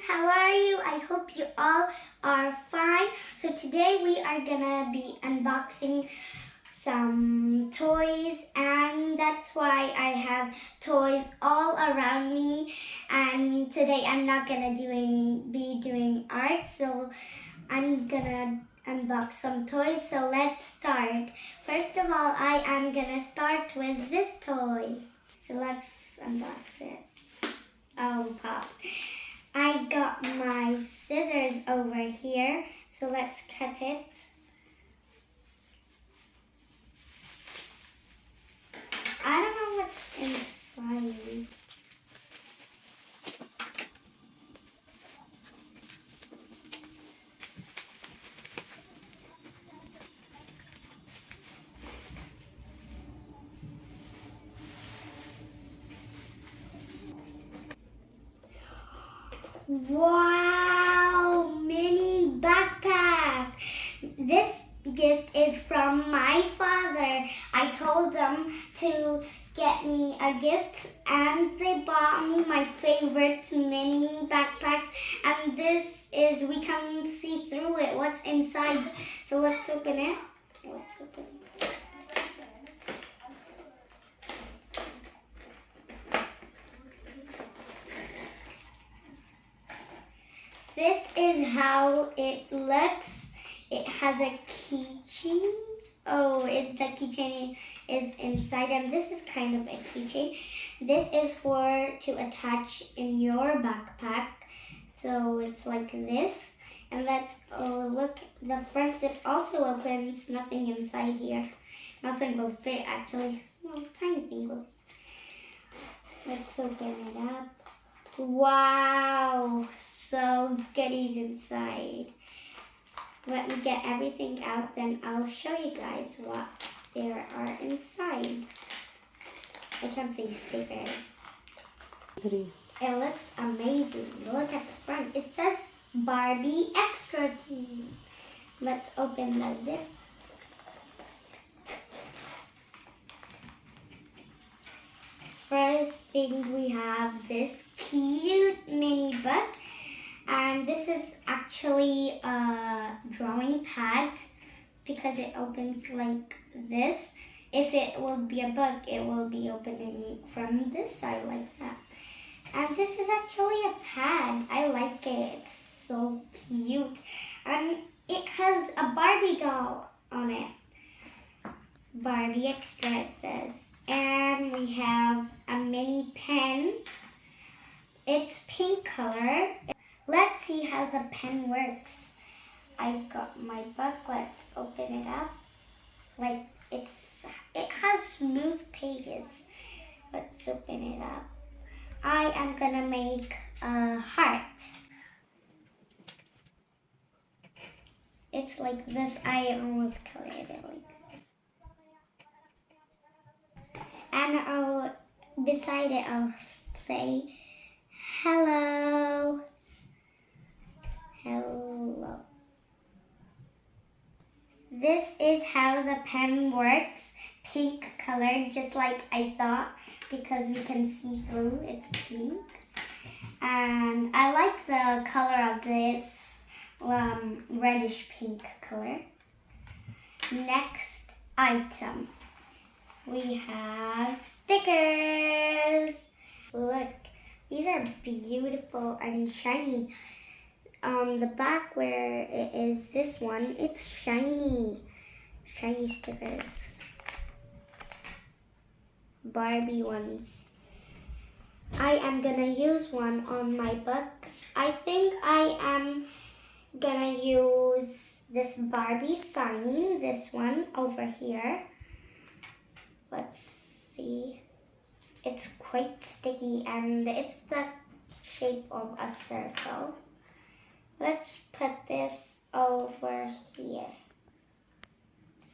how are you? I hope you all are fine. So today we are gonna be unboxing some toys, and that's why I have toys all around me. And today I'm not gonna be doing art, so I'm gonna unbox some toys. So let's start. First of all, I am gonna start with this toy. So let's unbox it. Oh, pop. I got my scissors over here, so let's cut it. I don't know what's inside. Wow, mini backpack. This gift is from my father. I told them to get me a gift and they bought me my favorite mini backpacks, and this is, we can see through it what's inside. So let's open it. Let's open it. This is how it looks. It has a keychain. Oh, the keychain is inside, and this is kind of a keychain. This is to attach in your backpack. So it's like this. And let's look, the front zip also opens. Nothing inside here. Nothing will fit actually. Well, tiny thing will. Let's open it up. Wow, so goodies inside. Let me get everything out, then I'll show you guys what there are inside. I can't see stickers. It looks amazing. Look at the front. It says Barbie Extra Team. Let's open the zip. First thing, we have this cute mini book, and this is actually a drawing pad because it opens like this. If it will be a book, it will be opening from this side like that. And this is actually a pad. I like it. It's so cute. And it has a Barbie doll on it. Barbie Extra, it says. And we have a mini pen. It's pink color. Let's see how the pen works. I got my book. Let's open it up. Like it has smooth pages. Let's open it up. I am gonna make a heart. It's like this. I almost colored it like this. And beside it, I'll say, hello. Hello. This is how the pen works. Pink color, just like I thought, because we can see through. It's pink. And I like the color of this reddish pink color. Next item. We have stickers. Look, these are beautiful and shiny. The back where it is this one, it's shiny. Shiny stickers. Barbie ones. I am gonna use one on my books. I think I am gonna use this Barbie sign, this one over here. Let's see. It's quite sticky and it's the shape of a circle. Let's put this over here.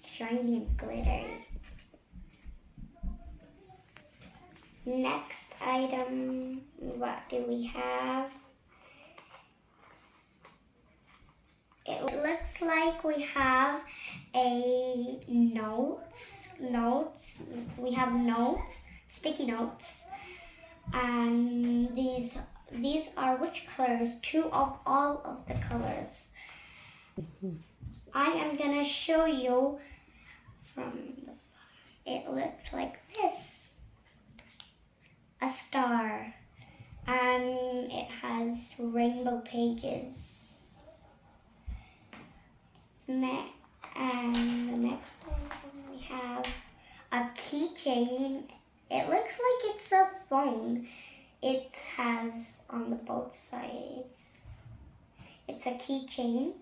Shiny and glittery. Next item, what do we have? It looks like we have a notes. We have notes, sticky notes, and these these are which colors? 2 of all of the colors. I am gonna show you from the, it looks like this. A star. And it has rainbow pages. And the next item we have a keychain. It looks like it's a phone. It has on the both sides. It's a keychain.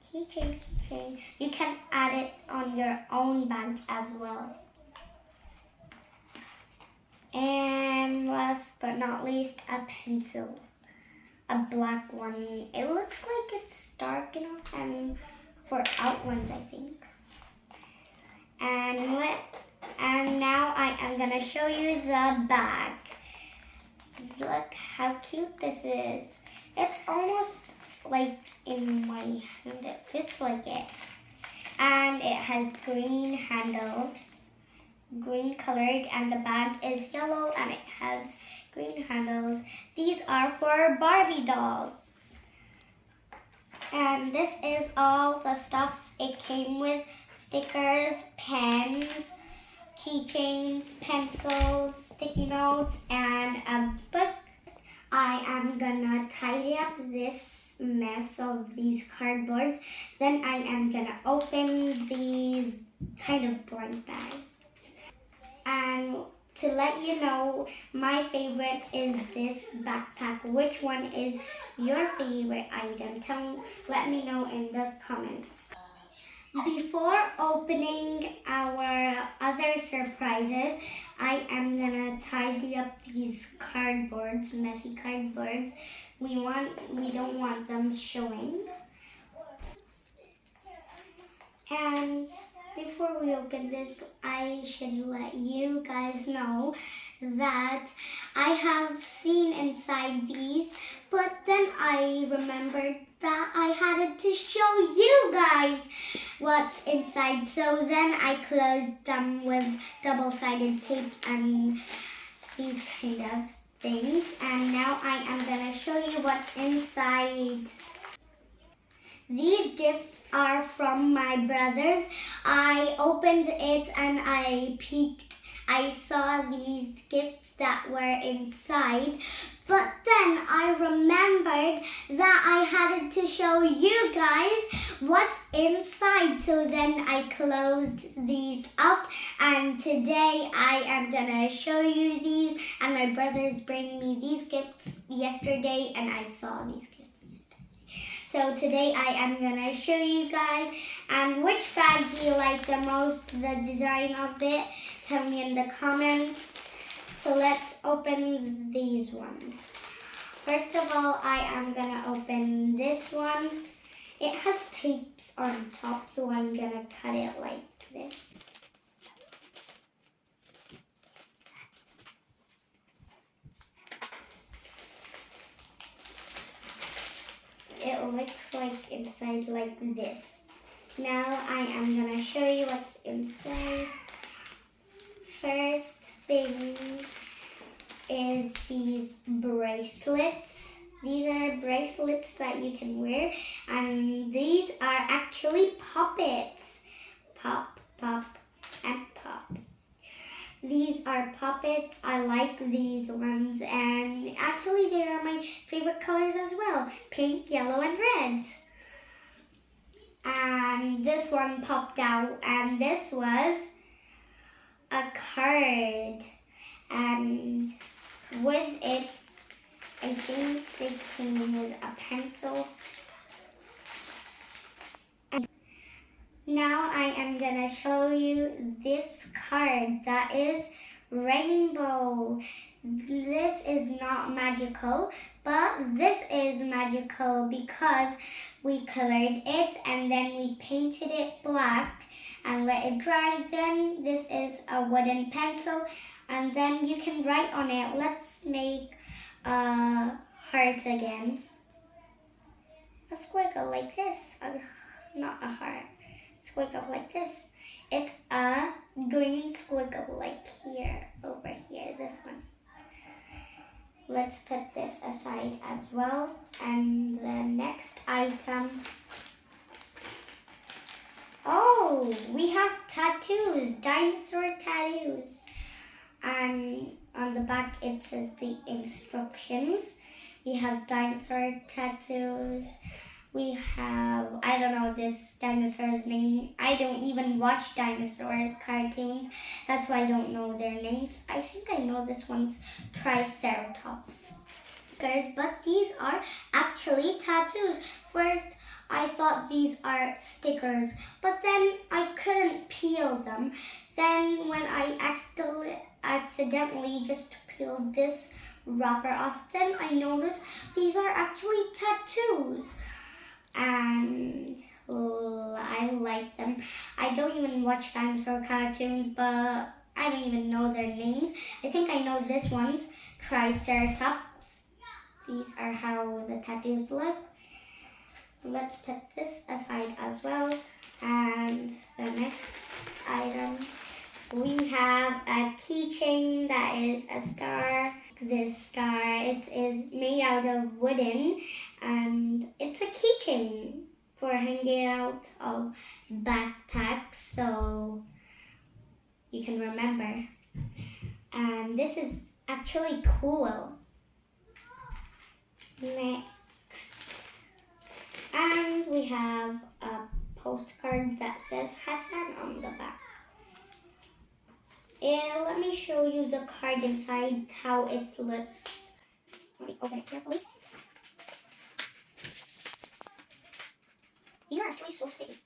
Keychain. You can add it on your own bag as well. And last but not least, a pencil. A black one. It looks like it's dark enough and for outlines, I think. And now I am gonna show you the bag. Look how cute this is. It's almost like in my hand. It fits like it. And it has green handles, green colored, and the bag is yellow and it has green handles. These are for Barbie dolls. And this is all the stuff it came with: stickers, pens, keychains, pencils, sticky notes, and a book. I am gonna tidy up this mess of these cardboards. Then I am gonna open these kind of blank bags. And to let you know, my favorite is this backpack. Which one is your favorite item? Let me know in the comments. Before opening our other surprises, I am gonna tidy up these cardboards, messy cardboards. We don't want them showing. And before we open this, I should let you guys know that I have seen inside these, but then I remembered that I had to show you guys what's inside. So then I closed them with double-sided tapes and these kind of things. And now I am gonna show you what's inside. These gifts are from my brothers. I opened it and I peeked. I saw these gifts that were inside, but then I remembered that I had to show you guys what's inside. So then I closed these up, and today I am gonna show you these. And my brothers bring me these gifts yesterday, and I saw these gifts. So today I am gonna show you guys. And which bag do you like the most? The design of it? Tell me in the comments. So let's open these ones. First of all, I am gonna open this one. It has tapes on top, so I'm gonna cut it like this. It looks like inside like this. Now I am gonna show you what's inside. First thing is these bracelets. These are bracelets that you can wear, and these are actually puppets. Pop, pop, and pop. These are puppets. I like these ones, and actually they are my favorite colors as well: pink, yellow, and red. And this one popped out, and this was a card. And with it, I think they came with a pencil. Now I am gonna show you this card that is rainbow. This is not magical, but this is magical because we colored it and then we painted it black and let it dry. Then this is a wooden pencil, and then you can write on it. Let's make a heart again. A squiggle like this, not a heart. Squiggle like this. It's a green squiggle like here, over here, this one. Let's put this aside as well. And the next item. Oh, we have tattoos, dinosaur tattoos. And on the back it says the instructions. We have dinosaur tattoos. We have, I don't know this dinosaur's name. I don't even watch dinosaurs cartoons. That's why I don't know their names. I think I know this one's Triceratops. Guys, but these are actually tattoos. First, I thought these are stickers, but then I couldn't peel them. Then when I accidentally just peeled this wrapper off, then I noticed these are actually tattoos. And I like them. I don't even watch dinosaur cartoons, but I don't even know their names. I think I know this one's Triceratops. These are how the tattoos look. Let's put this aside as well. And the next item, we have a keychain that is a star. This star, it is made out of wooden, and it's a keychain for hanging out of backpacks so you can remember. And this is actually cool. Next, and we have a postcard that says Hassan on the back. Let me show you the card inside, how it looks. Let me open it carefully. These are actually so sticky.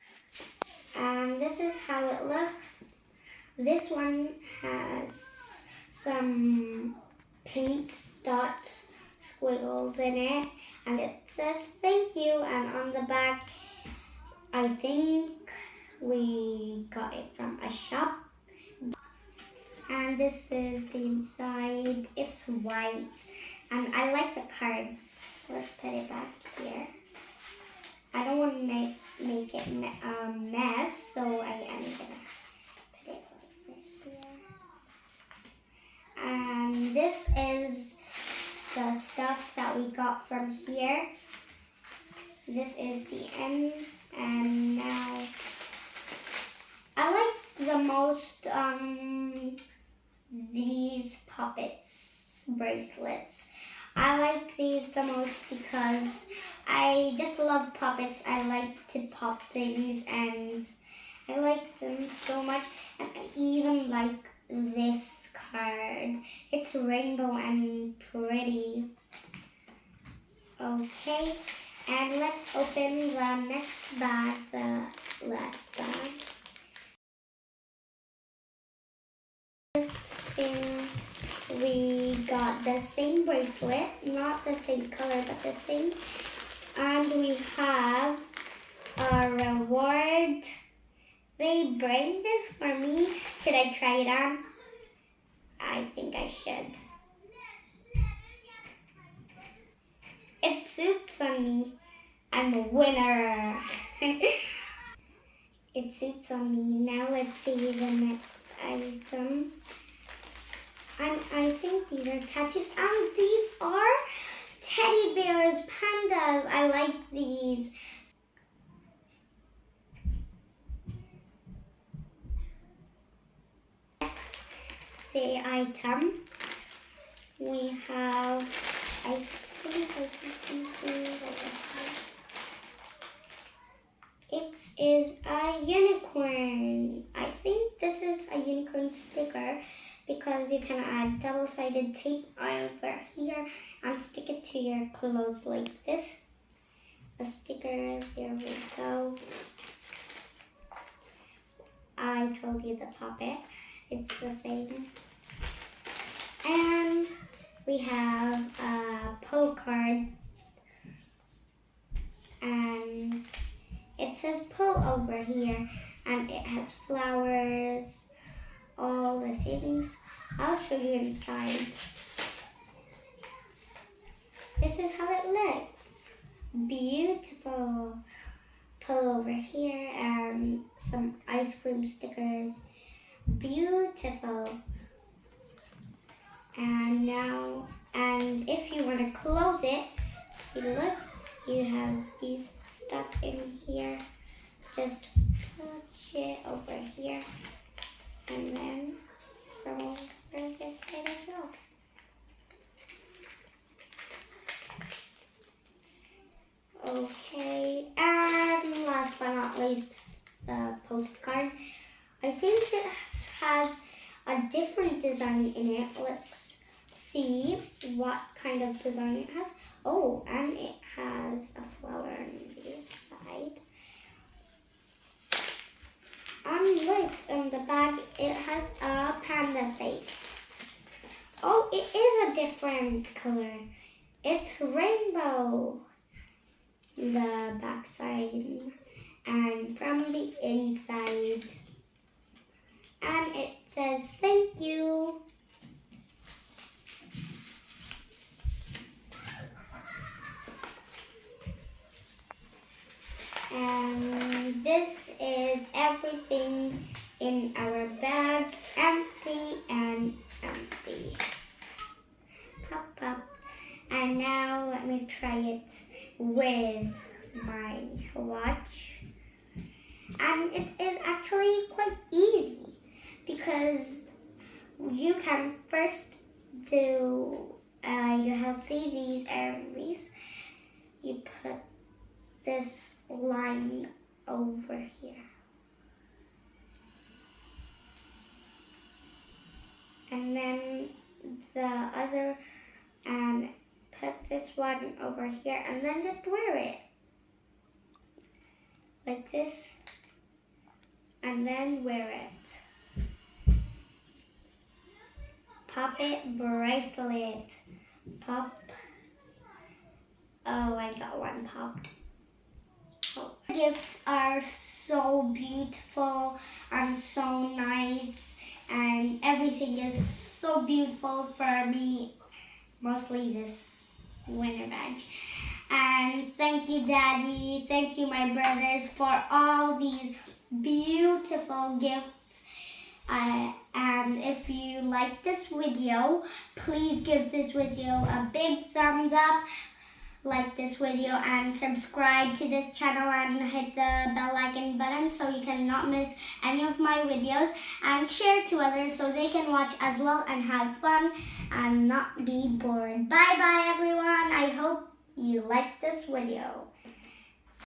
And this is how it looks. This one has some paints, dots, squiggles in it, and it says thank you. And on the back, I think we got it from a shop. And this is the inside. It's white, and I like the card. Let's put it back here. I don't want to make it mess, so I am gonna put it like this here. And this is the stuff that we got from here. This is the end, and now I like the most these puppets bracelets. I like these the most because I just love puppets. I like to pop things, and I like them so much. And I even like this card. It's rainbow and pretty. Okay, and let's open the next bag, the last bag. First thing, we got the same bracelet, not the same color, but the same. And we have a reward. They bring this for me. Should I try it on? I think I should. It suits on me. I'm a winner. It suits on me. Now let's see the next item. And I think these are tattoos. And these are teddy bears, pandas. I like these. Next, the item. We have, I think this is something it is a unicorn. I think this is a unicorn sticker because you can add double-sided tape over here and stick it to your clothes like this. A sticker, there we go. I told you the puppet, it's the same. And we have a pull card, and it says pull over here, and it has flowers, all the things. I'll show you inside. This is how it looks. Beautiful. Pull over here and some ice cream stickers. Beautiful. And now And if you want to close it, look, you have these stuff in here. Just push it over here and then go over this side as well. Okay, and last but not least, the postcard. I think it has a different design in it. Let's see what kind of design it has. Oh, and it has a flower on the side. And look, on the back, it has a panda face. Oh, it is a different color. It's rainbow. The back side and from the inside. And it says, thank you. And this is everything in our bag, empty and empty. Pop, pop. And now let me try it with my watch. And it is actually quite easy because you can first do, you have these and these. You put this line over here. And then the other, and put this one over here and then just wear it. Like this. And then wear it. Pop it, bracelet. Pop. Oh, I got one popped. Oh. The gifts are so beautiful and so nice, and everything is so beautiful for me. Mostly this winter badge. And thank you, Daddy. Thank you, my brothers, for all these beautiful gifts. And if you like this video, please give this video a big thumbs up. Like this video and subscribe to this channel and hit the bell icon button so you cannot miss any of my videos, and share to others so they can watch as well and have fun and not be bored. Bye bye everyone. I hope you like this video.